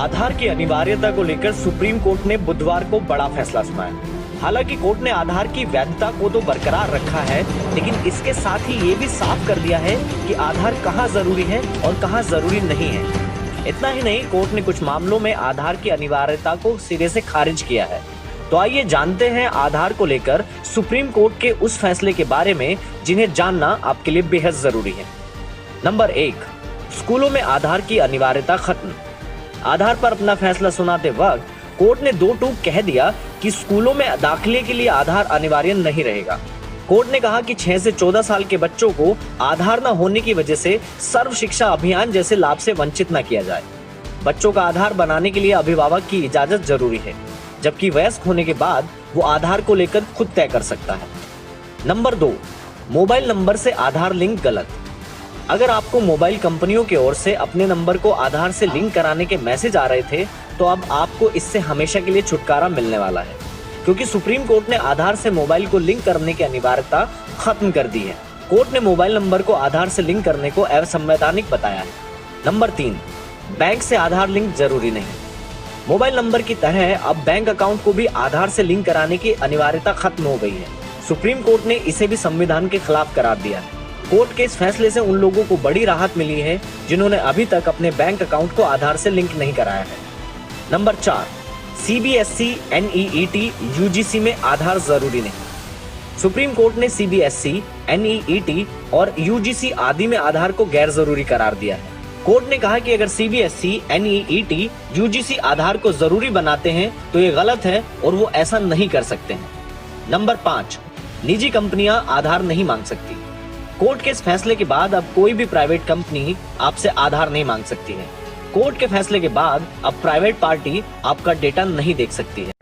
आधार की अनिवार्यता को लेकर सुप्रीम कोर्ट ने बुधवार को बड़ा फैसला सुनाया। हालांकि कोर्ट ने आधार की वैधता को तो बरकरार रखा है, लेकिन इसके साथ ही ये भी साफ कर दिया है कि आधार कहां जरूरी है और कहां जरूरी नहीं है। इतना ही नहीं, कोर्ट ने कुछ मामलों में आधार की अनिवार्यता को सिरे से खारिज किया है। तो आइए जानते हैं आधार को लेकर सुप्रीम कोर्ट के उस फैसले के बारे में जिन्हें जानना आपके लिए बेहद जरूरी है। नंबर 1, स्कूलों में आधार की अनिवार्यता खत्म। आधार पर अपना फैसला सुनाते वक्त कोर्ट ने दो टूक कह दिया कि स्कूलों में दाखिले के लिए आधार अनिवार्य नहीं रहेगा। कोर्ट ने कहा कि 6 से 14 साल के बच्चों को आधार न होने की वजह से सर्व शिक्षा अभियान जैसे लाभ से वंचित न किया जाए। बच्चों का आधार बनाने के लिए अभिभावक की इजाजत जरूरी है, जबकि वयस्क होने के बाद वो आधार को लेकर खुद तय कर सकता है। नंबर 2, मोबाइल नंबर से आधार लिंक गलत। अगर आपको मोबाइल कंपनियों की ओर से अपने नंबर को आधार से लिंक कराने के मैसेज आ रहे थे, तो अब आपको इससे हमेशा के लिए छुटकारा मिलने वाला है, क्योंकि सुप्रीम कोर्ट ने आधार से मोबाइल को लिंक करने की अनिवार्यता खत्म कर दी है। कोर्ट ने मोबाइल नंबर को आधार से लिंक करने को अवैधानिक बताया है। नंबर 3, बैंक से आधार लिंक जरूरी नहीं। मोबाइल नंबर की तरह अब बैंक अकाउंट को भी आधार से लिंक कराने की अनिवार्यता खत्म हो गई है। सुप्रीम कोर्ट ने इसे भी संविधान के खिलाफ करार दिया है। कोर्ट के इस फैसले से उन लोगों को बड़ी राहत मिली है जिन्होंने अभी तक अपने बैंक अकाउंट को आधार से लिंक नहीं कराया है। नंबर 4, CBSE, NEET, UGC में आधार जरूरी नहीं। सुप्रीम कोर्ट ने CBSE, NEET और UGC आदि में आधार को गैर जरूरी करार दिया है। कोर्ट ने कहा कि अगर CBSE, NEET, UGC आधार को जरूरी बनाते हैं तो ये गलत है और वो ऐसा नहीं कर सकते हैं। नंबर 5, निजी कंपनियां आधार नहीं मांग सकती। कोर्ट के इस फैसले के बाद अब कोई भी प्राइवेट कंपनी आपसे आधार नहीं मांग सकती है। कोर्ट के फैसले के बाद अब प्राइवेट पार्टी आपका डेटा नहीं देख सकती है।